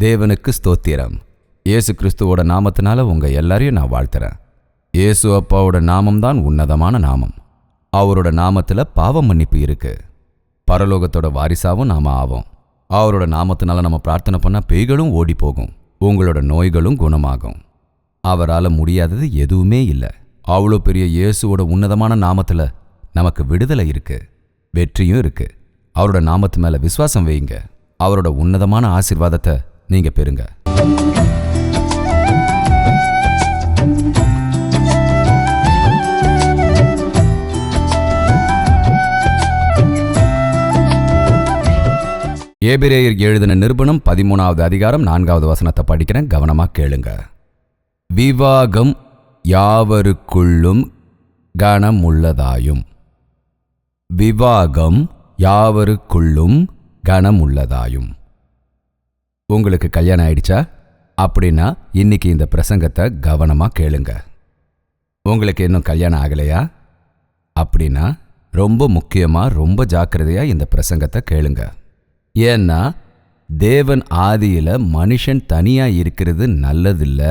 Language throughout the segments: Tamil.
தேவனுக்கு ஸ்தோத்திரம். இயேசு கிறிஸ்துவோட நாமத்தினால உங்க எல்லாரையும் நான் வாழ்த்துறேன். இயேசு அப்பாவோட நாமம்தான் உன்னதமான நாமம். அவரோட நாமத்துல பாவ மன்னிப்பு இருக்கு. பரலோகத்தோட வாரிசாவும் நாம ஆவோம். அவரோட நாமத்தினால நம்ம பிரார்த்தனை பண்ணா பேய்களும் ஓடி போகும், உங்களோட நோய்களும் குணமாகும். அவரால் முடியாதது எதுவுமே இல்லை. அவ்வளோ பெரிய இயேசுவோட உன்னதமான நாமத்துல நமக்கு விடுதலை இருக்கு, வெற்றியும் இருக்கு. அவரோட நாமத்து மேல விசுவாசம் வைங்க. அவரோட உன்னதமான ஆசீர்வாதத்தை நீங்க பெறுங்க. எபிரேயர் எழுதின நிருபம் 13வது அதிகாரம் 4வது வசனத்தை படிக்கிறேன், கவனமா கேளுங்க. விவாகம் யாவருக்குள்ளும் கனமுள்ளதாயும். விவாகம் யாவருக்குள்ளும் கனமுள்ளதாயும். உங்களுக்கு கல்யாணம் ஆயிடுச்சா? அப்படின்னா இன்னைக்கு இந்த பிரசங்கத்தை கவனமா கேளுங்க. உங்களுக்கு இன்னும் கல்யாணம் ஆகலையா? அப்படின்னா ரொம்ப முக்கியமா ரொம்ப ஜாக்கிரதையா இந்த பிரசங்கத்தை கேளுங்க. ஏன்னா தேவன் ஆதியில மனுஷன் தனியா இருக்கிறது நல்லதில்ல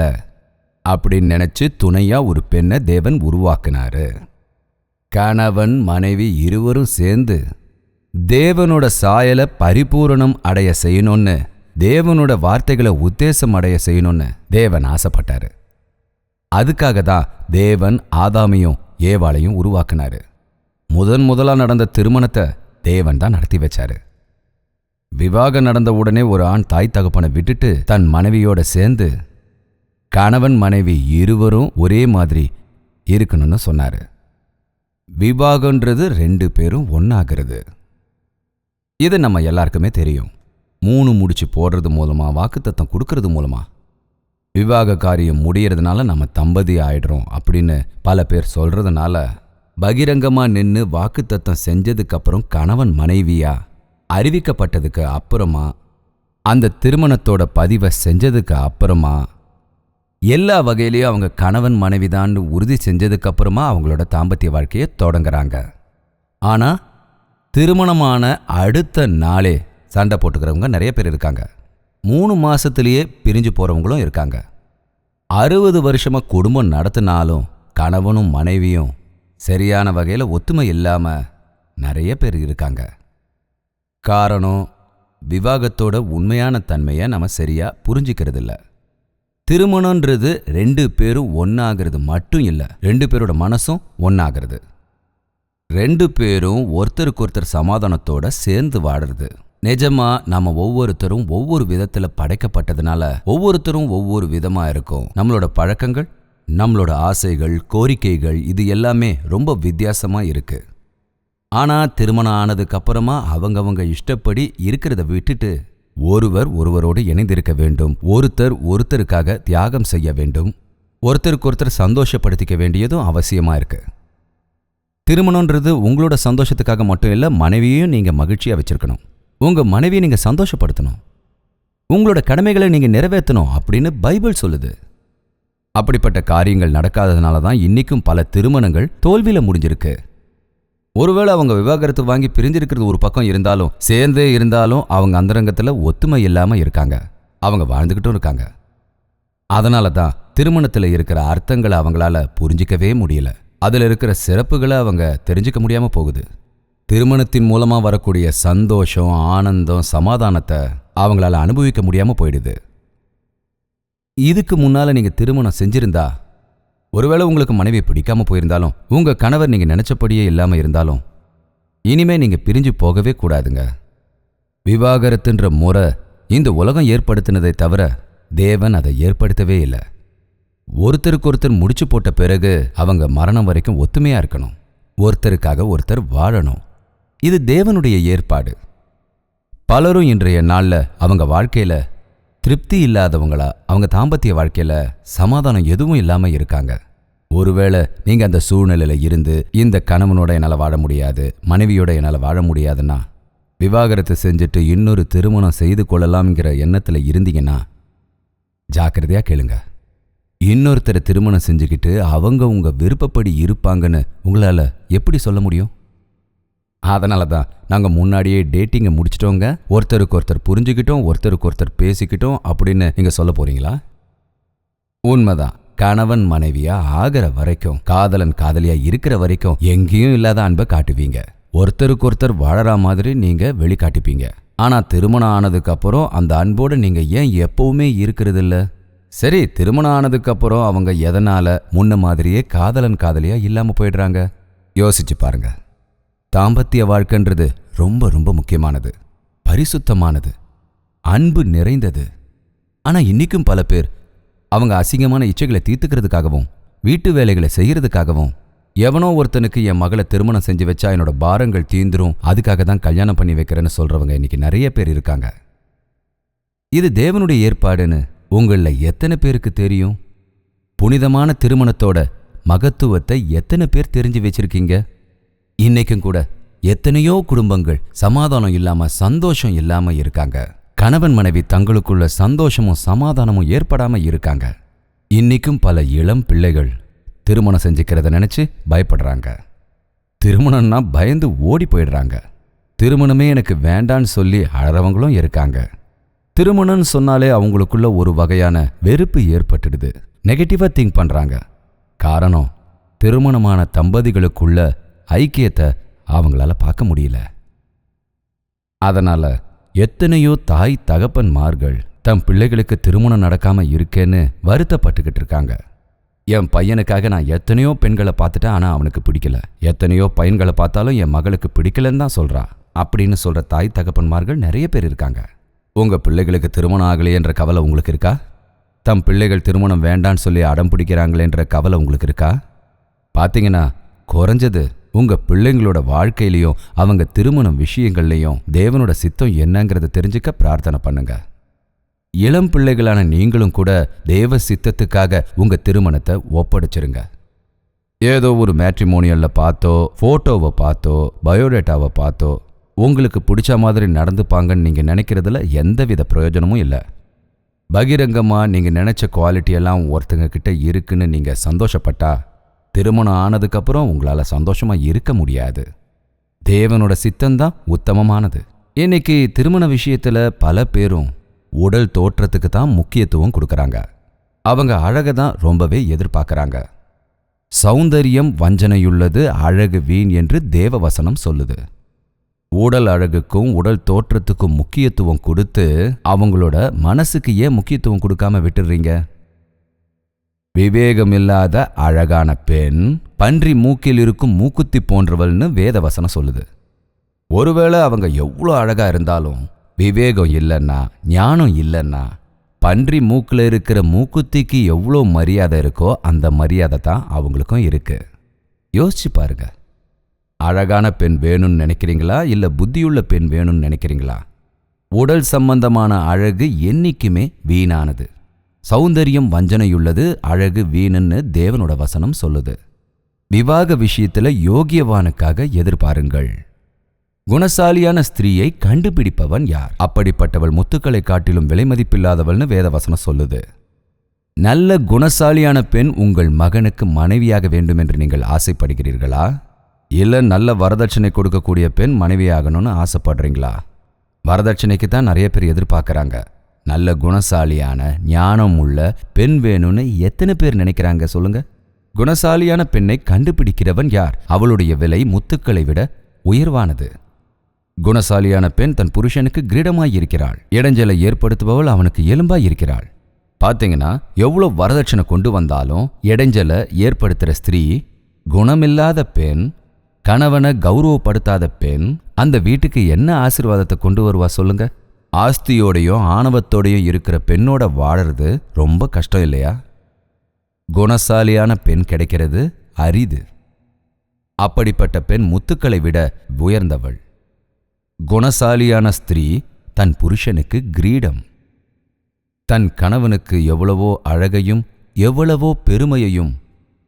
அப்படின்னு நினைச்சு துணையா ஒரு பெண்ணை தேவன் உருவாக்குனாரு. கணவன் மனைவி இருவரும் சேர்ந்து தேவனோட சாயலை பரிபூரணம் அடைய செய்யணும்னு, தேவனோட வார்த்தைகளை உத்தேசம் அடைய செய்யணும்னு தேவன் ஆசைப்பட்டாரு. அதுக்காக தான் தேவன் ஆதாமையும் ஏவாளையும் உருவாக்குனாரு. முதலா நடந்த திருமணத்தை தேவன் தான் நடத்தி வச்சாரு. விவாகம் நடந்த உடனே ஒரு ஆண் தாய் தகப்பனை விட்டுட்டு தன் மனைவியோட சேர்ந்து கணவன் மனைவி இருவரும் ஒரே மாதிரி இருக்கணும்னு சொன்னாரு. விவாகன்றது 2 பேரும் ஒன்னாகிறது. இது நம்ம எல்லாருக்குமே தெரியும். 3 முடிச்சு போடுறது மூலமா, வாக்குத்தத்தம் கொடுக்கறது மூலமா விவாக காரியம் முடியறதுனால நம்ம தம்பதி ஆயிடுறோம் அப்படின்னு பல பேர் சொல்றதுனால, பகிரங்கமா நின்று வாக்குத்தத்தம் செஞ்சதுக்கு அப்புறம் கணவன் மனைவியா அறிவிக்கப்பட்டதுக்கு அப்புறமா, அந்த திருமணத்தோட பதிவை செஞ்சதுக்கு அப்புறமா, எல்லா வகையிலையும் அவங்க கணவன் மனைவிதான் உறுதி செஞ்சதுக்கு அப்புறமா அவங்களோட தாம்பத்திய வாழ்க்கையை தொடங்குறாங்க. ஆனா திருமணமான அடுத்த நாளே சண்டை போட்டுக்கிறவங்க நிறைய பேர் இருக்காங்க. 3 மாசத்திலேயே பிரிஞ்சு போறவங்களும் இருக்காங்க. 60 வருஷமா குடும்பம் நடத்தினாலும் கணவனும் மனைவியும் சரியான வகையில ஒத்துமை இல்லாம நிறைய பேர் இருக்காங்க. காரணம், விவாகத்தோட உண்மையான தன்மையை நம்ம சரியா புரிஞ்சிக்கிறது இல்ல. திருமணம்ன்றது 2 பேரும் ஒன்னாகிறது மட்டும் இல்ல, 2 பேரோட மனசும் ஒன்னாகிறது. 2 பேரும் ஒருத்தருக்கு ஒருத்தர் சமாதானத்தோட சேர்ந்து வாடுறது. நிஜமா நாம ஒவ்வொருத்தரும் ஒவ்வொரு விதத்துல படைக்கப்பட்டதுனால ஒவ்வொருத்தரும் ஒவ்வொரு விதமா இருக்கும். நம்மளோட பழக்கங்கள், நம்மளோட ஆசைகள், கோரிக்கைகள், இது எல்லாமே ரொம்ப வித்தியாசமா இருக்கு. ஆனா திருமணம் ஆனதுக்கு அப்புறமா அவங்கவங்க இஷ்டப்படி இருக்கிறத விட்டுட்டு ஒருவர் ஒருவரோடு இணைந்திருக்க வேண்டும். ஒருத்தர் ஒருத்தருக்காக தியாகம் செய்ய வேண்டும். ஒருத்தருக்கு ஒருத்தர் சந்தோஷப்படுத்திக்க வேண்டியதும் அவசியமா இருக்கு. திருமணம்ன்றது உங்களோட சந்தோஷத்துக்காக மட்டும் இல்ல, மனைவியையும் நீங்க மகிழ்ச்சியா வச்சிருக்கணும். உங்க மனைவியை நீங்க சந்தோஷப்படுத்தணும். உங்களோட கடமைகளை நீங்க நிறைவேற்றணும் அப்படின்னு பைபிள் சொல்லுது. அப்படிப்பட்ட காரியங்கள் நடக்காததுனால தான் இன்னைக்கும் பல திருமணங்கள் தோல்வியில முடிஞ்சிருக்கு. ஒருவேளை அவங்க விவாகரத்து வாங்கி பிரிஞ்சிருக்கிறது ஒரு பக்கம் இருந்தாலும், சேர்ந்தே இருந்தாலும் அவங்க அந்தரங்கத்துல ஒத்துமை இல்லாம இருக்காங்க. அவங்க வாழ்ந்துகிட்டும் இருக்காங்க. அதனால தான் திருமணத்துல இருக்கிற அர்த்தங்களை அவங்களால புரிஞ்சிக்கவே முடியல. அதுல இருக்கிற சிறப்புகளை அவங்க தெரிஞ்சுக்க முடியாம போகுது. திருமணத்தின் மூலமா வரக்கூடிய சந்தோஷம், ஆனந்தம், சமாதானத்தை அவங்களால அனுபவிக்க முடியாம போயிடுது. இதுக்கு முன்னால நீங்க திருமணம் செஞ்சிருந்தா, ஒருவேளை உங்களுக்கு மனைவி பிடிக்காம போயிருந்தாலும், உங்க கணவர் நீங்க நினைச்சபடியே இல்லாம இருந்தாலும், இனிமே நீங்க பிரிஞ்சு போகவே கூடாதுங்க. விவாகரத்துன்ற முறை இந்த உலகம் ஏற்படுத்தினதை தவிர தேவன் அதை ஏற்படுத்தவே இல்லை. ஒருத்தருக்கு ஒருத்தர் முடிச்சு போட்ட பிறகு அவங்க மரணம் வரைக்கும் ஒத்துமையா இருக்கணும். ஒருத்தருக்காக ஒருத்தர் வாழணும். இது தேவனுடைய ஏற்பாடு. பலரும் இன்றைய நாள்ல அவங்க வாழ்க்கையில திருப்தி இல்லாதவங்களா, அவங்க தாம்பத்திய வாழ்க்கையில சமாதானம் எதுவும் இல்லாம இருக்காங்க. ஒருவேளை நீங்க அந்த சூழ்நிலையில இருந்து இந்த கணவனோட என்னால வாழ முடியாது, மனைவியோட என்னால வாழ முடியாதுன்னா விவாகரத்து செஞ்சுட்டு இன்னொரு திருமணம் செய்து கொள்ளலாம்ங்கிற எண்ணத்துல இருந்தீங்கன்னா ஜாக்கிரதையா கேளுங்க. இன்னொருத்தரை திருமணம் செஞ்சுக்கிட்டு அவங்க உங்க விருப்பப்படி இருப்பாங்கன்னு உங்களால எப்படி சொல்ல முடியும்? அதனால தான் நாங்கள் முன்னாடியே டேட்டிங்கை முடிச்சிட்டோங்க, ஒருத்தருக்கு ஒருத்தர் புரிஞ்சுக்கிட்டோம், ஒருத்தருக்கு ஒருத்தர் பேசிக்கிட்டோம் அப்படின்னு நீங்கள் சொல்ல போறீங்களா? உண்மைதான். கணவன் மனைவியா ஆகிற வரைக்கும், காதலன் காதலியா இருக்கிற வரைக்கும் எங்கேயும் இல்லாத அன்பை காட்டுவீங்க. ஒருத்தருக்கு ஒருத்தர் வாழற மாதிரி நீங்க வெளிக்காட்டிப்பீங்க. ஆனா திருமணம் ஆனதுக்கு அப்புறம் அந்த அன்போடு நீங்க ஏன் எப்பவுமே இருக்கிறது இல்ல? சரி, திருமணம் ஆனதுக்கு அப்புறம் அவங்க எதனால முன்ன மாதிரியே காதலன் காதலியா இல்லாம போயிடுறாங்க? யோசிச்சு பாருங்க. தாம்பத்திய வாழ்க்கைன்றது ரொம்ப ரொம்ப முக்கியமானது, பரிசுத்தமானது, அன்பு நிறைந்தது. ஆனா இன்னைக்கும் பல பேர் அவங்க அசிங்கமான இச்சைகளை தீர்த்துக்கிறதுக்காகவும் வீட்டு வேலைகளை செய்யறதுக்காகவும், எவனோ ஒருத்தனுக்கு என் மகளை திருமணம் செஞ்சு வச்சா என்னோட பாரங்கள் தீந்துரும், அதுக்காக தான் கல்யாணம் பண்ணி வைக்கிறேன்னு சொல்றவங்க இன்னைக்கு நிறைய பேர் இருக்காங்க. இது தேவனுடைய ஏற்பாடுன்னு உங்கள எத்தனை பேருக்கு தெரியும்? புனிதமான திருமணத்தோட மகத்துவத்தை எத்தனை பேர் தெரிஞ்சு வச்சிருக்கீங்க? இன்னைக்கும் கூட எத்தனையோ குடும்பங்கள் சமாதானம் இல்லாம சந்தோஷம் இல்லாம இருக்காங்க. கணவன் மனைவி தங்களுக்குள்ள சந்தோஷமும் சமாதானமும் ஏற்படாம இருக்காங்க. இன்னைக்கும் பல இளம் பிள்ளைகள் திருமணம் செஞ்சுக்கிறத நினைச்சு பயப்படுறாங்க. திருமணம்னா பயந்து ஓடி போயிடுறாங்க. திருமணமே எனக்கு வேண்டான்னு சொல்லி அழறவங்களும் இருக்காங்க. திருமணம்னு சொன்னாலே அவங்களுக்குள்ள ஒரு வகையான வெறுப்பு ஏற்பட்டுடுது. நெகட்டிவா திங்க் பண்றாங்க. காரணம், திருமணமான தம்பதிகளுக்குள்ள ஐக்கியத்தை அவங்களால பார்க்க முடியல. அதனால எத்தனையோ தாய் தகப்பன்மார்கள் தம் பிள்ளைகளுக்கு திருமணம் நடக்காம இருக்கேன்னு வருத்தப்பட்டுக்கிட்டு இருக்காங்க. என் பையனுக்காக நான் எத்தனையோ பெண்களை பார்த்துட்டேன், ஆனா அவனுக்கு பிடிக்கல. எத்தனையோ பையன்களை பார்த்தாலும் என் மகளுக்கு பிடிக்கலன்னு தான் சொல்றா அப்படின்னு சொல்ற தாய் தகப்பன்மார்கள் நிறைய பேர் இருக்காங்க. உங்க பிள்ளைகளுக்கு திருமணம் ஆகலையேன்ற கவலை உங்களுக்கு இருக்கா? தம் பிள்ளைகள் திருமணம் வேண்டான்னு சொல்லி அடம் பிடிக்கிறாங்களேன்ற கவலை உங்களுக்கு இருக்கா? பார்த்தீங்கன்னா குறைஞ்சது உங்க பிள்ளைங்களோட வாழ்க்கையிலையும் அவங்க திருமணம் விஷயங்கள்லையும் தேவனோட சித்தம் என்னங்கிறத தெரிஞ்சுக்க பிரார்த்தனை பண்ணுங்க. இளம் பிள்ளைகளான நீங்களும் கூட தேவ சித்தத்துக்காக உங்க திருமணத்தை ஒப்படைச்சிருங்க. ஏதோ ஒரு மேட்ரிமோனியல்ல பார்த்தோ, போட்டோவை பார்த்தோ, பயோடேட்டாவை பார்த்தோ உங்களுக்கு பிடிச்ச மாதிரி நடந்துப்பாங்கன்னு நீங்க நினைக்கிறதுல எந்தவித பிரயோஜனமும் இல்லை. பகிரங்கமா நீங்க நினைச்ச குவாலிட்டியெல்லாம் ஒருத்தங்க கிட்ட இருக்குன்னு நீங்க சந்தோஷப்பட்டா திருமணம் ஆனதுக்கப்புறம் உங்களால சந்தோஷமா இருக்க முடியாது. தேவனோட சித்தம்தான் உத்தமமானது. இன்னைக்கு திருமண விஷயத்துல பல பேரும் உடல் தோற்றத்துக்கு தான் முக்கியத்துவம் கொடுக்கறாங்க. அவங்க அழகை தான் ரொம்பவே எதிர்பார்க்கறாங்க. சௌந்தரியம் வஞ்சனையுள்ளது, அழகு வீண் என்று தேவ வசனம் சொல்லுது. உடல் அழகுக்கும் உடல் தோற்றத்துக்கும் முக்கியத்துவம் கொடுத்து அவங்களோட மனசுக்கு ஏன் முக்கியத்துவம் கொடுக்காம விட்டுடுறீங்க? விவேகமில்லாத அழகான பெண் பன்றி மூக்கில் இருக்கும் மூக்குத்தி போன்றவள்னு வேத வசனம் சொல்லுது. ஒருவேளை அவங்க எவ்வளோ அழகா இருந்தாலும் விவேகம் இல்லைன்னா, ஞானம் இல்லைன்னா, பன்றி மூக்கில் இருக்கிற மூக்குத்திக்கு எவ்வளோ மரியாதை இருக்கோ அந்த மரியாதை தான் அவங்களுக்கும் இருக்கு. யோசிச்சு பாருங்க. அழகான பெண் வேணும்னு நினைக்கிறீங்களா, இல்லை புத்தியுள்ள பெண் வேணும்னு நினைக்கிறீங்களா? உடல் சம்பந்தமான அழகு என்னைக்குமே வீணானது. சௌந்தரியம் வஞ்சனையுள்ளது, அழகு வீணுன்னு தேவனோட வசனம் சொல்லுது. விவாக விஷயத்துல யோகியவானுக்காக எதிர்பாருங்கள். குணசாலியான ஸ்திரீயை கண்டுபிடிப்பவன் யார்? அப்படிப்பட்டவள் முத்துக்களை காட்டிலும் விலை மதிப்பில்லாதவள்னு வேத வசனம் சொல்லுது. நல்ல குணசாலியான பெண் உங்கள் மகனுக்கு மனைவியாக வேண்டும் என்று நீங்கள் ஆசைப்படுகிறீர்களா? இல்ல நல்ல வரதட்சணை கொடுக்கக்கூடிய பெண் மனைவியாகணும்னு ஆசைப்படுறீங்களா? வரதட்சணைக்கு தான் நிறைய பேர் எதிர்பார்க்கறாங்க. நல்ல குணசாலியான ஞானம் உள்ள பெண் வேணும்னு எத்தனை பேர் நினைக்கிறாங்க சொல்லுங்க? குணசாலியான பெண்ணை கண்டுபிடிக்கிறவன் யார்? அவளுடைய விலை முத்துக்களை விட உயர்வானது. குணசாலியான பெண் தன் புருஷனுக்கு கிரீடமாயிருக்கிறாள். இடைஞ்சலை ஏற்படுத்துபவள் அவனுக்கு எலும்பாயிருக்கிறாள். பார்த்தீங்கன்னா எவ்வளோ வரதட்சணை கொண்டு வந்தாலும் இடைஞ்சலை ஏற்படுத்துகிற ஸ்திரீ, குணமில்லாத பெண், கணவனை கௌரவப்படுத்தாத பெண் அந்த வீட்டுக்கு என்ன ஆசீர்வாதத்தை கொண்டு வருவா சொல்லுங்க? ஆஸ்தியோடையும் ஆணவத்தோடையும் இருக்கிற பெண்ணோட வாழறது ரொம்ப கஷ்டம் இல்லையா? குணசாலியான பெண் கிடைக்கிறது அரிது. அப்படிப்பட்ட பெண் முத்துக்களை விட உயர்ந்தவள். குணசாலியான ஸ்திரீ தன் புருஷனுக்கு கிரீடம். தன் கணவனுக்கு எவ்வளவோ அழகையும் எவ்வளவோ பெருமையையும்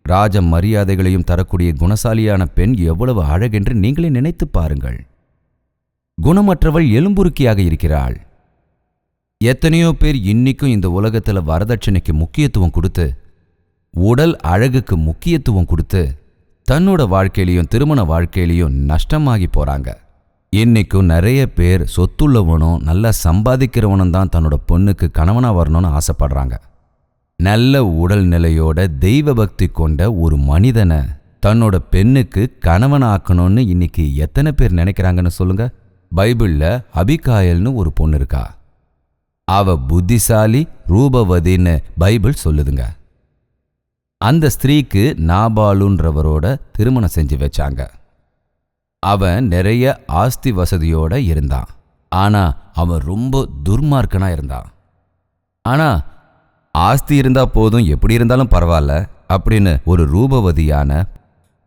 ராஜ மரியாதைகளையும் தரக்கூடிய குணசாலியான பெண் எவ்வளவு அழகென்று நீங்களே நினைத்து பாருங்கள். குணமற்றவள் எலும்புருக்கியாக இருக்கிறாள். எத்தனையோ பேர் இன்னிக்கும் இந்த உலகத்துல வரதட்சணைக்கு முக்கியத்துவம் கொடுத்து, உடல் அழகுக்கு முக்கியத்துவம் கொடுத்து தன்னோட வாழ்க்கையிலையும் திருமண வாழ்க்கையிலையும் நஷ்டமாகி போறாங்க. இன்னைக்கும் நிறைய பேர் சொத்துள்ளவனும் நல்லா சம்பாதிக்கிறவனும் தான் தன்னோட பொண்ணுக்கு கணவனா வரணும்னு ஆசைப்படுறாங்க. நல்ல உடல்நிலையோட தெய்வ பக்தி கொண்ட ஒரு மனிதனை தன்னோட பெண்ணுக்கு கணவன் ஆக்கணும்னு இன்னைக்கு எத்தனை பேர் நினைக்கிறாங்கன்னு சொல்லுங்க. பைபிள்ல அபிகாயல்னு ஒரு பொண்ணு இருக்கா. அவ புத்திசாலி, ரூபவதின்னு பைபிள் சொல்லுதுங்க. அந்த ஸ்திரீக்கு நாபாலுன்றவரோட திருமணம் செஞ்சு வச்சாங்க. அவன் நிறைய ஆஸ்தி வசதியோட இருந்தான். ஆனா அவன் ரொம்ப துர்மார்க்கனா இருந்தான். ஆனா ஆஸ்தி இருந்தா போதும், எப்படி இருந்தாலும் பரவாயில்ல அப்படின்னு ஒரு ரூபவதியான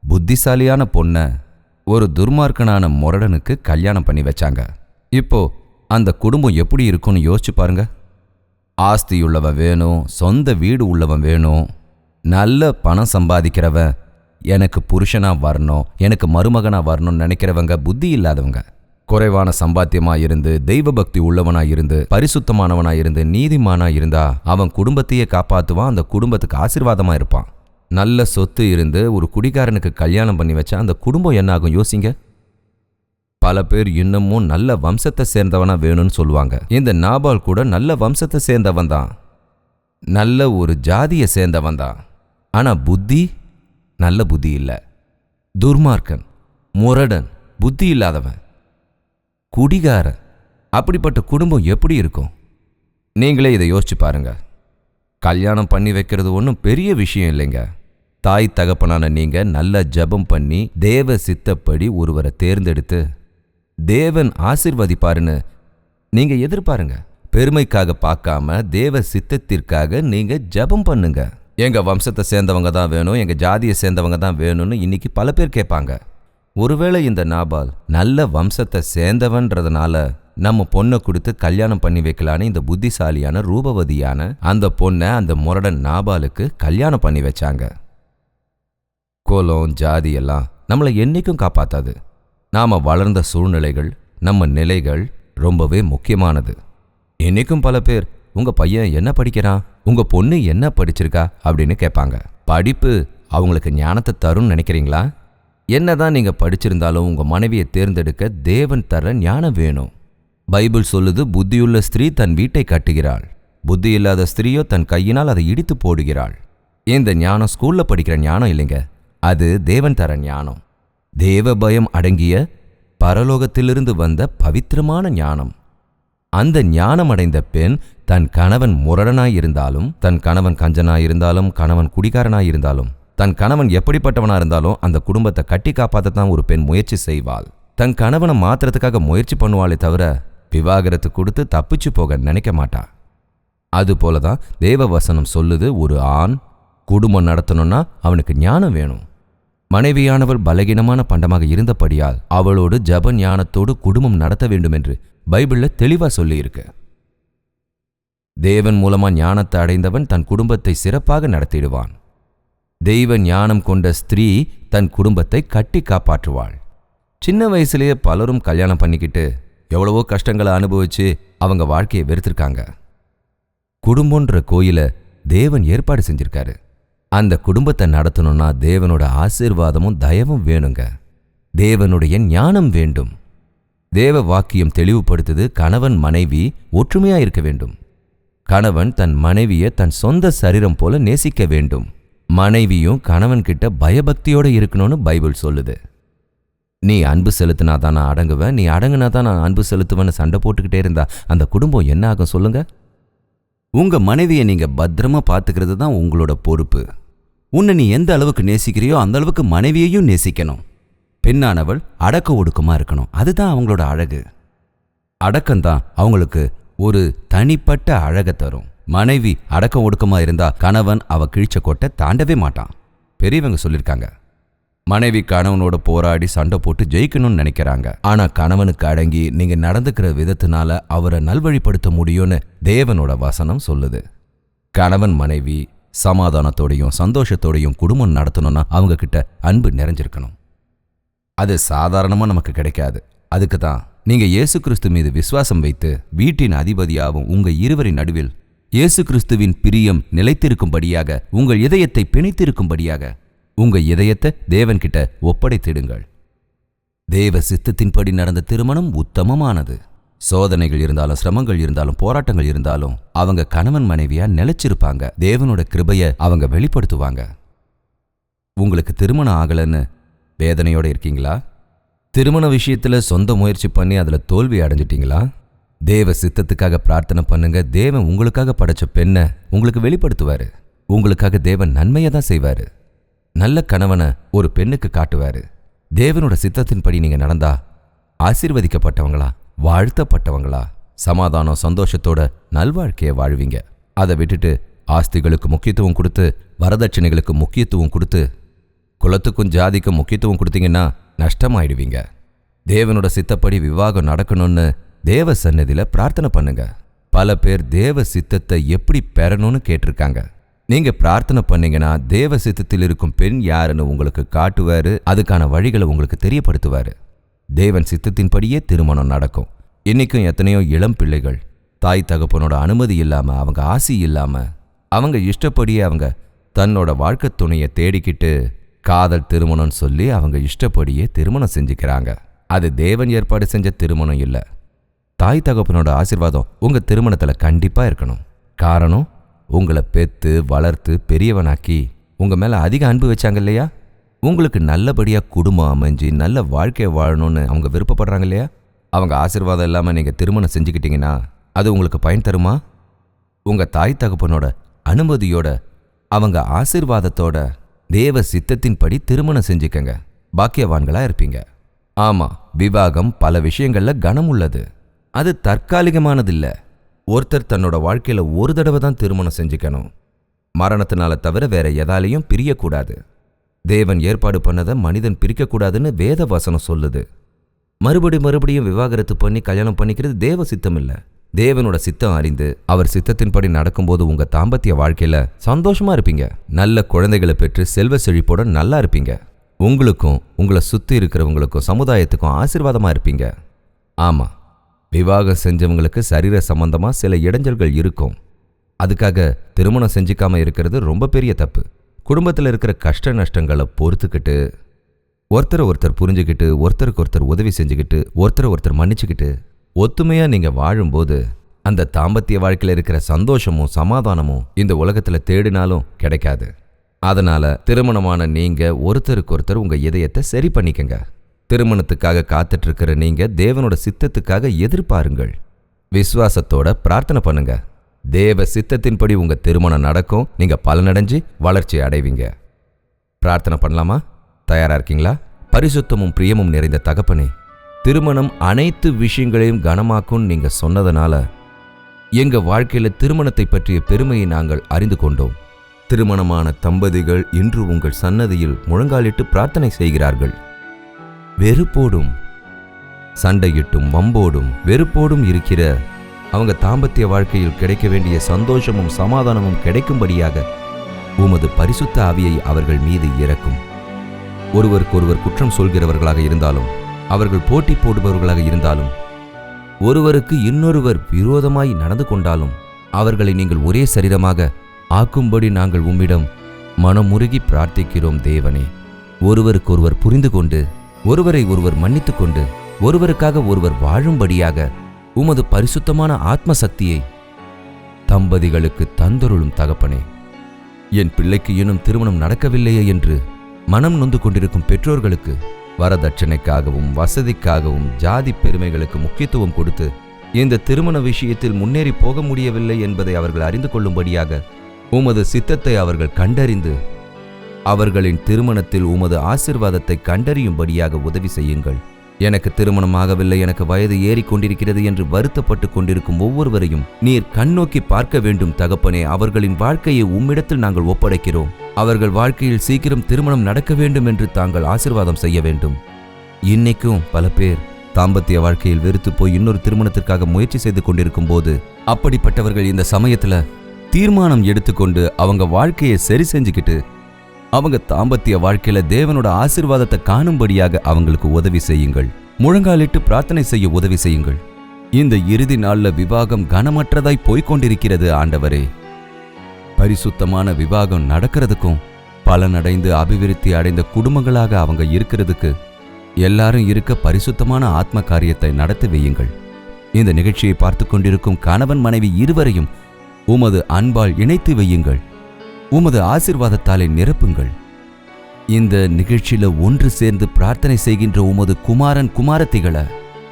புத்திசாலியான பொண்ணை ஒரு துர்மார்க்கனான முரடனுக்கு கல்யாணம் பண்ணி வச்சாங்க. இப்போ அந்த குடும்பம் எப்படி இருக்கும்னு யோசிச்சு பாருங்க. ஆஸ்தியுள்ளவன் வேணும், சொந்த வீடு உள்ளவன் வேணும், நல்ல பணம் சம்பாதிக்கிறவன் எனக்கு புருஷனா வரணும், எனக்கு மருமகனா வரணும்னு நினைக்கிறவங்க புத்தி இல்லாதவங்க. குறைவான சம்பாத்தியமா இருந்து தெய்வ பக்தி உள்ளவனா இருந்து பரிசுத்தமானவனா இருந்து நீதிமானா இருந்தா அவன் குடும்பத்தையே காப்பாத்துவான், அந்த குடும்பத்துக்கு ஆசீர்வாதமா இருப்பான். நல்ல சொத்து இருந்து ஒரு குடிகாரனுக்கு கல்யாணம் பண்ணி வச்சா அந்த குடும்பம் என்ன ஆகும் யோசிங்க. பல பேர் இன்னமும் நல்ல வம்சத்தை சேர்ந்தவனா வேணும்னு சொல்லுவாங்க. இந்த நாபால் கூட நல்ல வம்சத்தை சேர்ந்தவன் தான், நல்ல ஒரு ஜாதியை சேர்ந்தவன் தான். ஆனா புத்தி நல்ல புத்தி இல்லை. துர்மார்க்கன், முரடன், புத்தி இல்லாதவன், குடிகாரன். அப்படிப்பட்ட குடும்பம் எப்படி இருக்கும்? நீங்களே இதை யோசிச்சு பாருங்க. கல்யாணம் பண்ணி வைக்கிறது ஒன்றும் பெரிய விஷயம் இல்லைங்க. தாய் தகப்பனான நீங்க நல்ல ஜெபம் பண்ணி தேவ சித்தப்படி ஒருவரை தேர்ந்தெடுத்து தேவன் ஆசீர்வதிப்பாருன்னு நீங்க எதிர்பாருங்க. பெருமைக்காக பார்க்காம தேவ சித்தத்திற்காக நீங்க ஜெபம் பண்ணுங்க. எங்க வம்சத்தை சேர்ந்தவங்க தான் வேணும், எங்க ஜாதியை சேர்ந்தவங்க தான் வேணும்னு இன்னைக்கு பல பேர் கேட்பாங்க. ஒருவேளை இந்த நாபால் நல்ல வம்சத்தை சேர்ந்தவன்றதுனால நம்ம பொண்ணை கொடுத்து கல்யாணம் பண்ணி வைக்கலான்னு இந்த புத்திசாலியான ரூபவதியான அந்த பொண்ணை அந்த முரடன் நாபாலுக்கு கல்யாணம் பண்ணி வச்சாங்க. கோலம் ஜாதி எல்லாம் நம்மளை என்னைக்கும் காப்பாத்தாது. நாம வளர்ந்த சூழ்நிலைகள், நம்ம நிலைகள் ரொம்பவே முக்கியமானது. இன்னைக்கும் பல பேர் உங்க பையன் என்ன படிக்கிறான், உங்க பொண்ணு என்ன படிச்சிருக்கா அப்படின்னு கேட்பாங்க. படிப்பு அவங்களுக்கு ஞானத்தை தரும்னு நினைக்கிறீங்களா? என்னதான் நீங்க படிச்சிருந்தாலும் உங்க மனைவியை தேர்ந்தெடுக்க தேவன் தர ஞானம் வேணும். பைபிள் சொல்லுது, புத்தியுள்ள ஸ்திரீ தன் வீட்டை கட்டுகிறாள், புத்தி இல்லாத ஸ்திரீயோ தன் கையினால் அதை இடித்து போடுகிறாள். இந்த ஞானம் ஸ்கூல்ல படிக்கிற ஞானம் இல்லைங்க, அது தேவன் தர ஞானம். தேவ பயம் அடங்கிய பரலோகத்திலிருந்து வந்த பவித்திரமான ஞானம். அந்த ஞானம் அடைந்த பெண் தன் கணவன் முரடனாயிருந்தாலும், தன் கணவன் கஞ்சனாயிருந்தாலும், கணவன் குடிகாரனாயிருந்தாலும், தன் கணவன் எப்படிப்பட்டவனா இருந்தாலும் அந்த குடும்பத்தை கட்டி காப்பாற்றத்தான் ஒரு பெண் முயற்சி செய்வாள். தன் கணவனை மாத்திரத்துக்காக முயற்சி பண்ணுவாளே தவிர விவாகரத்து கொடுத்து தப்பிச்சு போக நினைக்க மாட்டா. அதுபோலதான் தேவ வசனம் சொல்லுது, ஒரு ஆண் குடும்பம் நடத்தணும்னா அவனுக்கு ஞானம் வேணும். மனைவியானவள் பலகீனமான பண்டமாக இருந்தபடியால் அவளோடு ஜப ஞானத்தோடு குடும்பம் நடத்த வேண்டும் என்று பைபிள்ல தெளிவா சொல்லியிருக்கு. தேவன் மூலமா ஞானத்தை அடைந்தவன் தன் குடும்பத்தை சிறப்பாக நடத்திடுவான். தெய்வ ஞானம் கொண்ட ஸ்திரீ தன் குடும்பத்தை கட்டி காப்பாற்றுவாள். சின்ன வயசுலேயே பலரும் கல்யாணம் பண்ணிக்கிட்டு எவ்வளவோ கஷ்டங்களை அனுபவிச்சு அவங்க வாழ்க்கையை வெறுத்திருக்காங்க. குடும்பன்ற கோயில தேவன் ஏற்பாடு செஞ்சிருக்காரு. அந்த குடும்பத்தை நடத்தணும்னா தேவனோட ஆசீர்வாதமும் தயவும் வேணுங்க. தேவனுடைய ஞானம் வேண்டும். தேவ வாக்கியம் தெளிவுபடுத்துது, கணவன் மனைவி ஒற்றுமையா இருக்க வேண்டும். கணவன் தன் மனைவியை தன் சொந்த சரீரம் போல நேசிக்க வேண்டும். மனைவியும் கணவன் கிட்ட பயபக்தியோட இருக்கணும்னு பைபிள் சொல்லுது. நீ அன்பு செலுத்தினாதான் நான் அடங்குவேன், நீ அடங்குனாதான் நான் அன்பு செலுத்துவேன்னு சண்டை போட்டுக்கிட்டே இருந்தா அந்த குடும்பம் என்ன ஆகும் சொல்லுங்க? உங்க மனைவியை நீங்க பத்திரமா பார்த்துக்கிறது தான் உங்களோட பொறுப்பு. உன்னை நீ எந்த அளவுக்கு நேசிக்கிறியோ அந்த அளவுக்கு மனைவியையும் நேசிக்கணும். பெண்ணானவள் அடக்க ஒடுக்கமா இருக்கணும், அதுதான் அவங்களோட அழகு. அடக்கம்தான் அவங்களுக்கு ஒரு தனிப்பட்ட அழகை தரும். மனைவி அடக்க ஒடுக்கமா இருந்தா கணவன் அவ கிழிச்ச கொட்டை தாண்டவே மாட்டான். பெரியவங்க சொல்லியிருக்காங்க, மனைவி கணவனோட போராடி சண்டை போட்டு ஜெயிக்கணும்னு நினைக்கிறாங்க. ஆனா கணவனுக்கு அடங்கி நீங்க நடந்துக்கிற விதத்தினால அவரை நல்வழிப்படுத்த முடியும்னு தேவனோட வசனம் சொல்லுது. கணவன் மனைவி சமாதானத்தோடையும் சந்தோஷத்தோடையும் குடும்பம் நடத்தணும்னா அவங்க கிட்ட அன்பு நிறைஞ்சிருக்கணும். அது சாதாரணமா நமக்கு கிடைக்காது. அதுக்கு தான் நீங்க இயேசு கிறிஸ்து மீது விசுவாசம் வைத்து வீட்டின் அதிபதியாகவும் உங்க இருவரின் நடுவில் இயேசு கிறிஸ்துவின் பிரியம் நிலைத்திருக்கும்படியாக உங்கள் இதயத்தை பிணைத்திருக்கும்படியாக உங்க இதயத்தை தேவன்கிட்ட ஒப்படைத்திடுங்கள். தேவ சித்தத்தின்படி நடந்த திருமணம் உத்தமமானது. சோதனைகள் இருந்தாலும், சிரமங்கள் இருந்தாலும், போராட்டங்கள் இருந்தாலும் அவங்க கணவன் மனைவியா நிலைச்சிருப்பாங்க. தேவனோட கிருபைய அவங்க வெளிப்படுத்துவாங்க. உங்களுக்கு திருமணம் ஆகலன்னு வேதனையோட இருக்கீங்களா? திருமண விஷயத்துல சொந்த முயற்சி பண்ணி அதுல தோல்வி அடைஞ்சிட்டீங்களா? தேவ சித்தத்துக்காக பிரார்த்தனை பண்ணுங்க. தேவன் உங்களுக்காக படைச்ச பெண்ணை உங்களுக்கு வெளிப்படுத்துவாரு. உங்களுக்காக தேவன் நன்மையை தான் செய்வாரு. நல்ல கணவனை ஒரு பெண்ணுக்கு காட்டுவாரு. தேவனோட சித்தத்தின்படி நீங்க நடந்தா ஆசீர்வதிக்கப்பட்டவங்களா, வாழ்த்தப்பட்டவங்களா, சமாதானம் சந்தோஷத்தோட நல்வாழ்க்கையை வாழ்வீங்க. அதை விட்டுட்டு ஆஸ்திகளுக்கு முக்கியத்துவம் கொடுத்து, வரதட்சணைகளுக்கு முக்கியத்துவம் கொடுத்து, குலத்துக்கும் ஜாதிக்கும் முக்கியத்துவம் கொடுத்தீங்கன்னா நஷ்டமாயிடுவீங்க. தேவனோட சித்தப்படி விவாகம் நடக்கணும்னு தேவ சன்னதியில பிரார்த்தனை பண்ணுங்க. பல பேர் தேவ சித்தத்தை எப்படி பெறணும்னு கேட்டிருக்காங்க. நீங்க பிரார்த்தனை பண்ணீங்கன்னா தேவ சித்தத்தில் இருக்கும் பெண் யாருன்னு உங்களுக்கு காட்டுவாரு. அதுக்கான வழிகளை உங்களுக்கு தெரியப்படுத்துவாரு. தேவன் சித்தத்தின்படியே திருமணம் நடக்கும். இன்னைக்கும் எத்தனையோ இளம் பிள்ளைகள் தாய் தகப்பனோட அனுமதி இல்லாம, அவங்க ஆசி இல்லாம, அவங்க இஷ்டப்படியே அவங்க தன்னோட வாழ்க்கை துணையை தேடிக்கிட்டு காதல் திருமணம்னு சொல்லி அவங்க இஷ்டப்படியே திருமணம் செஞ்சுக்கிறாங்க. அது தேவன் ஏற்பாடு செஞ்ச திருமணம் இல்லை. தாய் தகப்பனோட ஆசீர்வாதம் உங்க திருமணத்துல கண்டிப்பா இருக்கணும். காரணம், உங்களை பெத்து வளர்த்து பெரியவனாக்கி உங்க மேல அதிக அன்பு வச்சாங்க இல்லையா? உங்களுக்கு நல்லபடியா குடும்பம் அமைஞ்சு நல்ல வாழ்க்கையை வாழணும்னு அவங்க விருப்பப்படுறாங்க இல்லையா? அவங்க ஆசீர்வாதம் இல்லாம நீங்க திருமணம் செஞ்சுக்கிட்டீங்கன்னா அது உங்களுக்கு பயன் தருமா? உங்க தாய் தகப்பனோட அனுமதியோட, அவங்க ஆசீர்வாதத்தோட தேவ சித்தத்தின்படி திருமணம் செஞ்சுக்கங்க. பாக்கியவான்களா இருப்பீங்க. ஆமா, விவாகம் பல விஷயங்கள்ல கனம் உள்ளது. அது தற்காலிகமானதில்ல. ஒருத்தர் தன்னோட வாழ்க்கையில ஒரு தடவை தான் திருமணம் செஞ்சுக்கணும். மரணத்தினால தவிர வேற எதாலையும் பிரியக்கூடாது. தேவன் ஏற்பாடு பண்ணதை மனிதன் பிரிக்கக்கூடாதுன்னு வேத வசனம் சொல்லுது. மறுபடியும் விவாகரத்து பண்ணி கல்யாணம் பண்ணிக்கிறது தேவ சித்தம் இல்லை. தேவனோட சித்தம் அறிந்து அவர் சித்தத்தின்படி நடக்கும்போது உங்க தாம்பத்திய வாழ்க்கையில சந்தோஷமா இருப்பீங்க. நல்ல குழந்தைகளை பெற்று செல்வ செழிப்போட நல்லா இருப்பீங்க. உங்களுக்கும் உங்களை சுத்தி இருக்கிறவங்களுக்கும் சமுதாயத்துக்கும் ஆசீர்வாதமா இருப்பீங்க. ஆமா, விவாகம் செஞ்சவங்களுக்கு சரீர சம்பந்தமா சில இடைஞ்சல்கள் இருக்கும். அதுக்காக திருமணம் செஞ்சுக்காம இருக்கிறது ரொம்ப பெரிய தப்பு. குடும்பத்தில் இருக்கிற கஷ்ட நஷ்டங்களை பொறுத்துக்கிட்டு, ஒருத்தர் புரிஞ்சுக்கிட்டு, ஒருத்தருக்கு ஒருத்தர் உதவி செஞ்சுக்கிட்டு, ஒருத்தர் மன்னிச்சுக்கிட்டு ஒத்துமையா நீங்க வாழும்போது அந்த தாம்பத்திய வாழ்க்கையில இருக்கிற சந்தோஷமும் சமாதானமும் இந்த உலகத்துல தேடினாலும் கிடைக்காது. அதனால திருமணமான நீங்க ஒருத்தருக்கு ஒருத்தர் உங்க இதயத்தை சரி பண்ணிக்கங்க. திருமணத்துக்காக காத்துட்டு இருக்கிற நீங்க தேவனோட சித்தத்துக்காக எதிர்பாருங்கள். விசுவாசத்தோட பிரார்த்தனை பண்ணுங்க. தேவ சித்தத்தின்படி உங்க திருமணம் நடக்கும். நீங்க பலனடைஞ்சு வளர்ச்சி அடைவீங்க. பிரார்த்தனை பண்ணலாமா? தயாரா இருக்கீங்களா? பரிசுத்தமும் பிரியமும் நிறைந்த தகப்பனே, திருமணம் அனைத்து விஷயங்களையும் கனமாக்கும் நீங்க சொன்னதனால எங்க வாழ்க்கையில திருமணத்தை பற்றிய பெருமையை நாங்கள் அறிந்து கொண்டோம். திருமணமான தம்பதிகள் இன்று உங்கள் சன்னதியில் முழங்காலிட்டு பிரார்த்தனை செய்கிறார்கள். வெறுப்போடும் சண்டையிட்டும் வம்போடும் வெறுப்போடும் இருக்கிற அவங்க தாம்பத்திய வாழ்க்கையில் கிடைக்க வேண்டிய சந்தோஷமும் சமாதானமும் கிடைக்கும்படியாக உமது பரிசுத்த ஆவியை அவர்கள் மீது இறக்கும். ஒருவருக்கொருவர் குற்றம் சொல்கிறவர்களாக இருந்தாலும், அவர்கள் போட்டி போடுபவர்களாக இருந்தாலும், ஒருவருக்கு இன்னொருவர் விரோதமாய் நடந்து கொண்டாலும் அவர்களை நீங்கள் ஒரே சரீரமாக ஆக்கும்படி நாங்கள் உம்மிடம் மனமுருகி பிரார்த்திக்கிறோம். தேவனே, ஒருவருக்கொருவர் புரிந்து கொண்டு, ஒருவரை ஒருவர் மன்னித்து கொண்டு, ஒருவருக்காக ஒருவர் வாழும்படியாக உமது பரிசுத்தமான ஆத்ம சக்தியை தம்பதிகளுக்கு தந்தருளும் தகப்பனே. என் பிள்ளைக்கு இன்னும் திருமணம் நடக்கவில்லையே என்று மனம் நொந்து கொண்டிருக்கும் பெற்றோர்களுக்கு வரதட்சணைக்காகவும் வசதிக்காகவும் ஜாதி பெருமைகளுக்கு முக்கியத்துவம் கொடுத்து இந்த திருமண விஷயத்தில் முன்னேறி போக முடியவில்லை என்பதை அவர்கள் அறிந்து கொள்ளும்படியாக உமது சித்தத்தை அவர்கள் கண்டறிந்து அவர்களின் திருமணத்தில் உமது ஆசீர்வாதத்தை கண்டறியும்படியாக உதவி செய்யுங்கள். எனக்கு திருமணமாகவில்லை, எனக்கு வயது ஏறிக்கொண்டிருக்கிறது என்று வருத்தப்பட்டு கொண்டிருக்கும் ஒவ்வொருவரையும் நீர் கண்ணோக்கி பார்க்க வேண்டும் தகப்பனே. அவர்களின் வாழ்க்கையை உம்மிடத்தில் நாங்கள் ஒப்படைக்கிறோம். அவர்கள் வாழ்க்கையில் சீக்கிரம் திருமணம் நடக்க வேண்டும் என்று தாங்கள் ஆசீர்வாதம் செய்ய வேண்டும். இன்னைக்கும் பல பேர் தாம்பத்திய வாழ்க்கையில் வெறுத்து போய் இன்னொரு திருமணத்திற்காக முயற்சி செய்து கொண்டிருக்கும் போது அப்படிப்பட்டவர்கள் இந்த சமயத்துல தீர்மானம் எடுத்துக்கொண்டு அவங்க வாழ்க்கையை சரி செஞ்சுக்கிட்டு அவங்க தாம்பத்திய வாழ்க்கையில தேவனோட ஆசீர்வாதத்தை காணும்படியாக அவங்களுக்கு உதவி செய்யுங்கள். முழங்காலிட்டு பிரார்த்தனை செய்ய உதவி செய்யுங்கள். இந்த இறுதி நாள்ல விவாகம் கனமற்றதாய் போய்கொண்டிருக்கிறது ஆண்டவரே. பரிசுத்தமான விவாகம் நடக்கிறதுக்கும் பலனடைந்து அபிவிருத்தி அடைந்த குடும்பங்களாக அவங்க இருக்கிறதுக்கு எல்லாரும் இருக்க பரிசுத்தமான ஆத்ம காரியத்தை நடத்தி வையுங்கள். இந்த நிகழ்ச்சியை பார்த்து கொண்டிருக்கும் கணவன் மனைவி இருவரையும் உமது அன்பால் இணைத்து வையுங்கள். உமது ஆசீர்வாதத்தாலே நிரப்புங்கள். இந்த நிகழ்ச்சியில ஒன்று சேர்ந்து பிரார்த்தனை செய்கின்ற உமது குமாரன் குமாரத்திகளை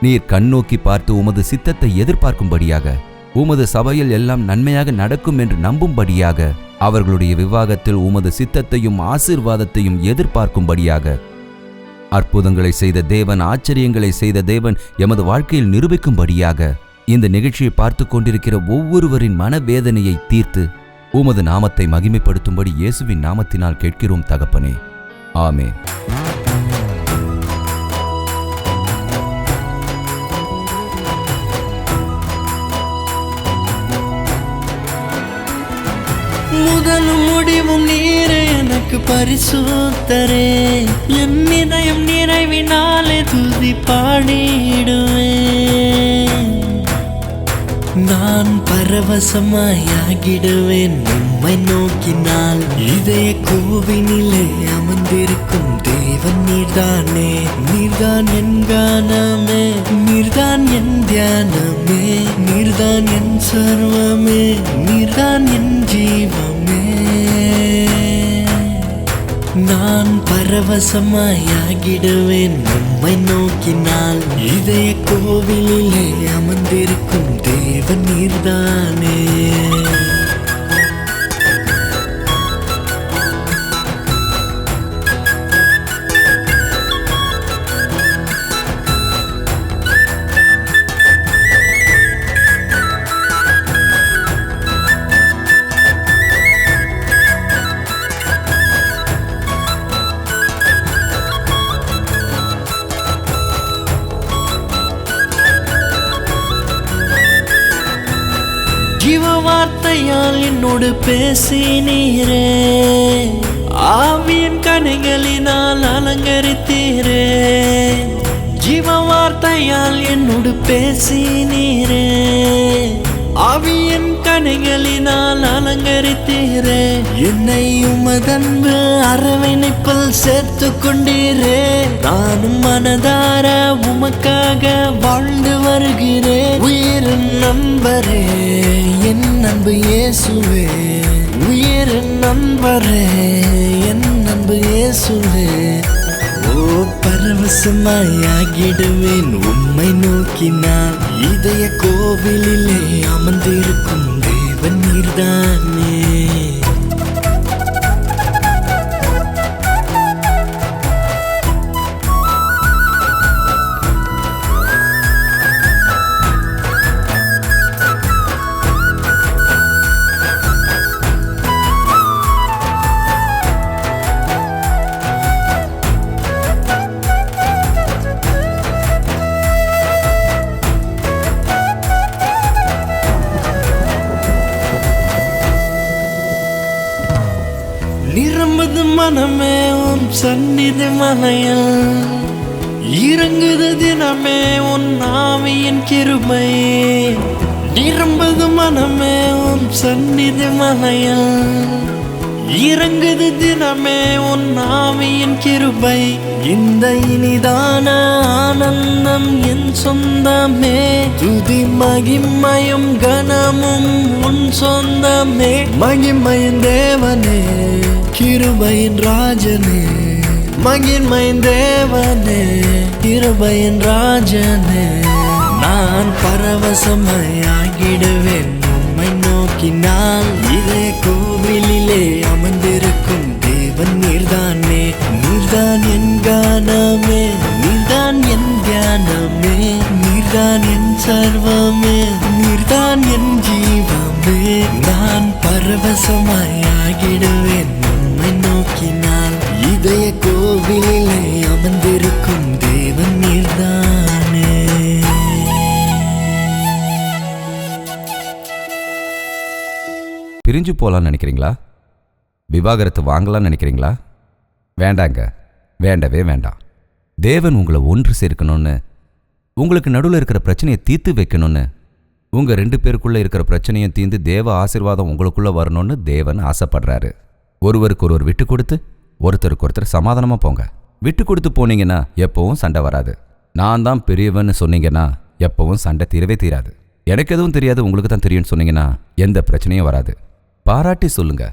நீர் கண்ணோக்கி பார்த்து உமது சித்தத்தை எதிர்பார்க்கும்படியாக, உமது சபையில் எல்லாம் நன்மையாக நடக்கும் என்று நம்பும்படியாக, அவர்களுடைய விவாகத்தில் உமது சித்தத்தையும் ஆசீர்வாதத்தையும் எதிர்பார்க்கும்படியாக, அற்புதங்களை செய்த தேவன், ஆச்சரியங்களை செய்த தேவன் எமது வாழ்க்கையில் நிரூபிக்கும்படியாக இந்த நிகழ்ச்சியை பார்த்து கொண்டிருக்கிற ஒவ்வொருவரின் மனவேதனையை தீர்த்து உமது நாமத்தை மகிமைப்படுத்தும்படி இயேசுவின் நாமத்தினால் கேட்கிறோம் தகப்பனே. ஆமென். முதலும் முடிவும் நீரே எனக்கு பரிசுத்தரே. என் இதயம் நிறைவினாலே துதி பாடிடுவேன். நான் பரவசமாயாகிடுவேன் உம்மை நோக்கினால். இதய கோவினிலே அமர்ந்திருக்கும் தேவன் நீர்தானே. நீர்தான் என் கானமே, நீர்தான் என் தியானமே, நீர்தான் என் சர்வமே, நீர்தான் என் ஜீவமே. நான் பரவசமாயாகிடுவேன் உம்மை நோக்கினால். இதய கோவிலிலே அமர்ந்திருக்கும் தேவன் நீர்தானே. ஜீவ வார்த்தையால் என்னோடு பேசினீரே. ஆவியின் கனிகளினால் அலங்கரித்தீரே. ஜீவ வார்த்தையால் என்னோடு பேசினீரே. ஆவியின் கனிகளினால் அலங்கரித்தீரே. என்னை உமதன்பு அரவணைப்பில் சேர்த்து கொண்டீரே. நானும் மனதார உமக்காக வாழ்ந்து வருகிறேன். உயிரின் நண்பரே, என் அன்பு இயேசுவே. உயிரின் நண்பரே, என் அன்பு இயேசுவே. ஓ பரவசமாயாகிடுவேன் உம்மை நோக்கினால். இதய கோவிலிலே அமர்ந்திருக்கும் தேவன் நீர்தானே. நிரம்புது மனமே உன் சந்நிதி மலையில். இறங்குது தினமே உன் ஆவியின் கிருபை. நிரம்புது மனமே உன் சந்நிதி மலையில். இறங்குது தினமே உன் ஆவியின் கிருபை. இந்த இனிதான ஆனந்தம் என் சொந்தமே. துதி மகிமையும் கனமும் உன் சொந்தமே. மகிமையின் தேவனே, கிருபையின் ராஜனே. மகிமையின் தேவனே, கிருபையின் ராஜனே. நான் பரவசமாயாகிடுவேன் உம்மை நோக்கினால். இதய கோவிலிலே அமர்ந்திருக்கும் தேவன் நீர்தானே. நீர்தான் என் கானமே, நீர்தான் என் தியானமே, நீர்தான் என் சர்வமே, நீர்தான் என் ஜீவமே. நான் பரவசமாயாகிடுவேன் உம்மை நோக்கினால். இதய கோவிலிலே அமர்ந்திருக்கும் தேவன் நீர்தானே. பிரிஞ்சு போகலான்னு நினைக்கிறீங்களா? விவாகரத்து வாங்கலான்னு நினைக்கிறீங்களா? வேண்டாங்க, வேண்டவே வேண்டாம். தேவன் உங்களை ஒன்று சேர்க்கணும்னு, உங்களுக்கு நடுவில் இருக்கிற பிரச்சனையை தீர்த்து வைக்கணும்னு, உங்கள் 2 பேருக்குள்ளே இருக்கிற பிரச்சனையை தீர்ந்து தேவ ஆசீர்வாதம் உங்களுக்குள்ளே வரணும்னு தேவன் ஆசைப்படுறாரு. ஒருவருக்கு ஒருவர் விட்டு கொடுத்து ஒருத்தருக்கு ஒருத்தர் சமாதானமா போங்க. விட்டு கொடுத்து போனீங்கன்னா எப்பவும் சண்டை வராது. நான் தான் பெரியவன்னு சொன்னீங்கன்னா எப்பவும் சண்டை தீரவே தீராது. எனக்கு எதுவும் தெரியாது, உங்களுக்கு தான் தெரியும்னு சொன்னீங்கன்னா எந்த பிரச்சனையும் வராது. பாராட்டி சொல்லுங்க.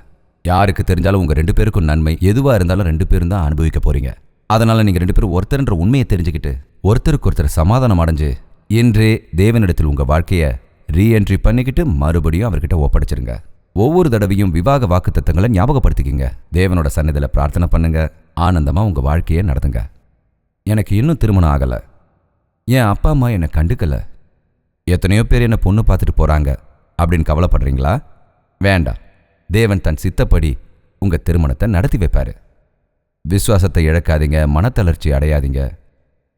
யாருக்கு தெரிஞ்சாலும் உங்க 2 பேருக்கும் நன்மை. எதுவா இருந்தாலும் 2 பேரும் தான் அனுபவிக்க போறீங்க. அதனால நீங்க 2 பேரும் ஒருத்தர்ன்ற உண்மையை தெரிஞ்சுக்கிட்டு ஒருத்தருக்கு ஒருத்தர் சமாதானம் அடைஞ்சு இன்றே தேவனிடத்தில் உங்க வாழ்க்கைய ரீஎன்ட்ரி பண்ணிக்கிட்டு மறுபடியும் அவர்கிட்ட ஒப்படைச்சிருங்க. ஒவ்வொரு தடவையும் விவாக வாக்குத்தத்தங்களை ஞாபகப்படுத்திக்கிங்க. தேவனோட சன்னதியில் பிரார்த்தனை பண்ணுங்க. ஆனந்தமா உங்க வாழ்க்கையை நடத்துங்க. எனக்கு இன்னும் திருமணம் ஆகல, என் அப்பா அம்மா என்னை கண்டுக்கல, எத்தனையோ பேர் என்னை பொண்ணு பார்த்துட்டு போறாங்க அப்படின்னு கவலைப்படுறீங்களா? வேண்டாம். தேவன் தன் சித்தப்படி உங்க திருமணத்தை நடத்தி வைப்பாரு. விசுவாசத்தை இழக்காதீங்க, மனத்தளர்ச்சி அடையாதீங்க.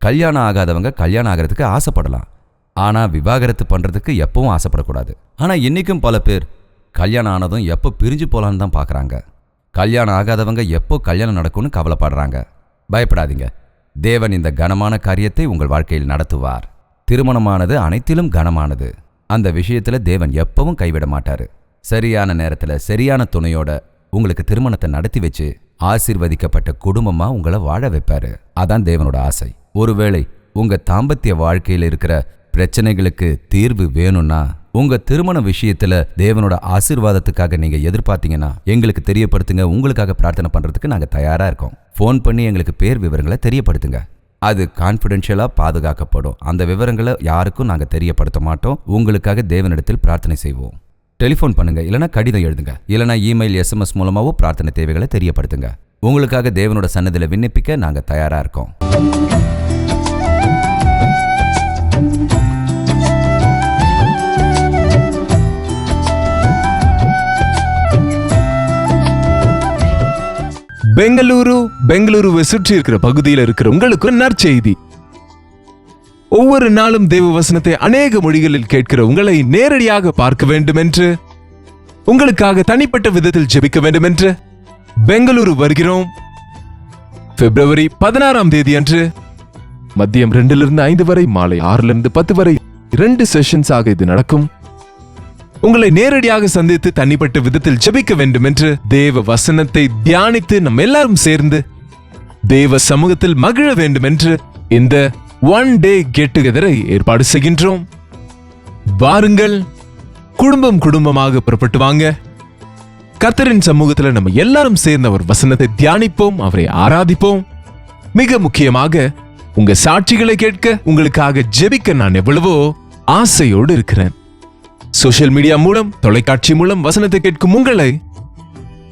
கல்யாணம் ஆகாதவங்க கல்யாணம் ஆகிறதுக்கு ஆசைப்படலாம், ஆனா விவாகரத்து பண்றதுக்கு எப்பவும் ஆசைப்படக்கூடாது. ஆனா இன்னைக்கும் பல பேர் கல்யாணம் ஆனதும் எப்போ பிரிஞ்சு போலான்னு தான் பார்க்குறாங்க. கல்யாணம் ஆகாதவங்க எப்போ கல்யாணம் நடக்கும்னு கவலைப்படுறாங்க. பயப்படாதீங்க. தேவன் இந்த கனமான காரியத்தை உங்கள் வாழ்க்கையில் நடத்துவார். திருமணமானது அனைத்திலும் கனமானது. அந்த விஷயத்துல தேவன் எப்பவும் கைவிட மாட்டாரு. சரியான நேரத்துல சரியான துணையோட உங்களுக்கு திருமணத்தை நடத்தி வச்சு ஆசீர்வதிக்கப்பட்ட குடும்பமா உங்களை வாழ வைப்பாரு. அதான் தேவனோட ஆசை. ஒருவேளை உங்க தாம்பத்திய வாழ்க்கையில் இருக்கிற பிரச்சனைகளுக்கு தீர்வு வேணும்னா உங்க திருமண விஷயத்துல தேவனோட ஆசீர்வாதத்துக்காக நீங்க எதிர்பார்த்தீங்கன்னா எங்களுக்கு தெரியப்படுத்துங்க. உங்களுக்காக பிரார்த்தனை பண்றதுக்கு நாங்க தயாரா இருக்கோம். ஃபோன் பண்ணி எங்களுக்கு பேர் விவரங்களை தெரியப்படுத்துங்க. அது கான்ஃபிடென்ஷியலா பாதுகாக்கப்படும். அந்த விவரங்களை யாருக்கும் நாங்க தெரியப்படுத்த மாட்டோம். உங்களுக்காக தேவனிடத்தில் பிரார்த்தனை செய்வோம். டெலிஃபோன் பண்ணுங்க, இல்லைனா கடிதம் எழுதுங்க, இல்லைனா இமெயில் SMS மூலமாவோ பிரார்த்தனை தேவைகளை தெரியப்படுத்துங்க. உங்களுக்காக தேவனோட சன்னதியில் விண்ணப்பிக்க நாங்க தயாரா இருக்கோம். பெங்களூருவை சுற்றி இருக்கிற பகுதியில் இருக்கிற உங்களுக்கு நற்செய்தி. ஒவ்வொரு நாளும் தேவ வசனத்தை அநேக மொழிகளில் கேட்கிற உங்களை நேரடியாக பார்க்க வேண்டும் என்று, உங்களுக்காக தனிப்பட்ட விதத்தில் ஜெபிக்க வேண்டும் என்று பெங்களூரு வருகிறோம். பிப்ரவரி 16ஆம் தேதி அன்று மதியம் 2லிருந்து 5 வரை, மாலை 6லிருந்து 10 வரை 2 செஷன்ஸ் ஆக இது நடக்கும். உங்களை நேரடியாக சந்தித்து தனிப்பட்ட விதத்தில் ஜெபிக்க வேண்டும் என்று, தேவ வசனத்தை தியானித்து நம்ம எல்லாரும் சேர்ந்து தேவ சமூகத்தில் மகிழ வேண்டும் என்று இந்த ஒன் டே கெட் டுகெதரை ஏற்பாடு செய்கின்றோம். வாருங்கள், குடும்பமாக புறப்பட்டு வாங்க. கர்த்தரின் சமூகத்தில் நம்ம எல்லாரும் சேர்ந்து அவர் வசனத்தை தியானிப்போம், அவரை ஆராதிப்போம். மிக முக்கியமாக உங்க சாட்சிகளை கேட்க, உங்களுக்காக ஜெபிக்க நான் எவ்வளவோ ஆசையோடு இருக்கிறேன். சோஷியல் மீடியா மூலம், தொலைக்காட்சி மூலம் வசனத்தை கேட்கும் உங்களை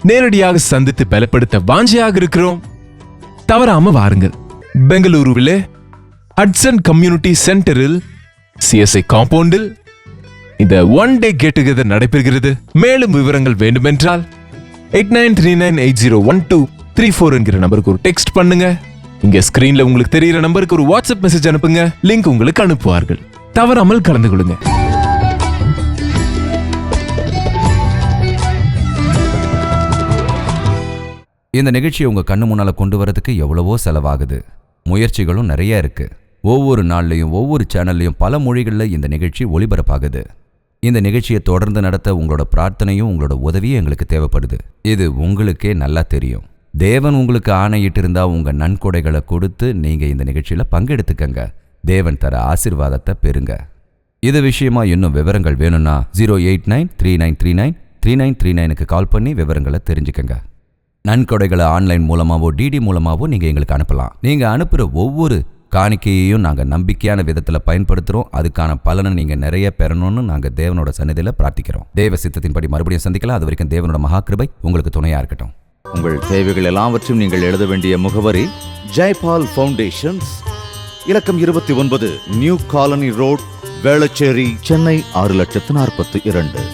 நேரடியாக சந்தித்து பலப்படுத்த வாஞ்சையாக இருக்கிறோம். தவறாம வாருங்கள். பெங்களூருவிலே ஹட்சன் கம்யூனிட்டி சென்டரில் CSI காம்பவுண்டில் இந்த ஒன் டே கெட் டுகெதர் நடைபெறுகிறது. மேலும் விவரங்கள் வேண்டுமென்றால் 8939801234 என்கிற நம்பருக்கு ஒரு டெக்ஸ்ட் பண்ணுங்க. இங்க ஸ்கிரீன்ல உங்களுக்கு தெரிகிற நம்பருக்கு ஒரு வாட்ஸ்அப் மெசேஜ் அனுப்புங்க. லிங்க் உங்களுக்கு அனுப்புவார்கள். தவறாமல் கலந்து கொள்ளுங்க. இந்த நிகழ்ச்சியை உங்க கண்ணு முன்னால கொண்டு வரதுக்கு எவ்வளவோ செலவாகுது. முயற்சிகளும் நிறைய இருக்கு. ஒவ்வொரு நாள்லையும் ஒவ்வொரு சேனல்லையும் பல மொழிகளில் இந்த நிகழ்ச்சி ஒளிபரப்பாகுது. இந்த நிகழ்ச்சியை தொடர்ந்து நடத்த உங்களோட பிரார்த்தனையும் உங்களோட உதவியும் எங்களுக்கு தேவைப்படுது. இது உங்களுக்கே நல்லா தெரியும். தேவன் உங்களுக்கு ஆணையிட்டு இருந்தா உங்க நன்கொடைகளை கொடுத்து நீங்க இந்த நிகழ்ச்சியில பங்கெடுத்துக்கங்க. தேவன் தர ஆசீர்வாதத்தை பெறுங்க. இது விஷயமா இன்னும் விவரங்கள் வேணும்னா 08939393939க்கு கால் பண்ணி விவரங்களை தெரிஞ்சுக்கங்க. நன்கொடைகளை ஆன்லைன் மூலமாவோ DD மூலமாவோ நீங்க எங்களுக்கு அனுப்பலாம். நீங்க அனுப்புற ஒவ்வொரு காணிக்கையையும் நாங்க நம்பிக்கையான விதத்துல பயன்படுத்துறோம். அதுக்கான பலனை நீங்க நிறைய பெறணும்னு நாங்க தேவனோட சன்னதியில பிரார்த்திக்கிறோம். தேவ சித்தத்தின்படி மறுபடியும் சந்திக்கலாம். அது வரைக்கும் தேவனோட மகா கிருபை உங்களுக்கு துணையா இருக்கட்டும். உங்கள் தேவைகள் எல்லாவற்றையும் நீங்கள் எழுத வேண்டிய முகவரி ஜெய்பால் ஃபவுண்டேஷன்ஸ், இலக்கம் 29, new colony road, Velachery, Chennai 6,42,00,000.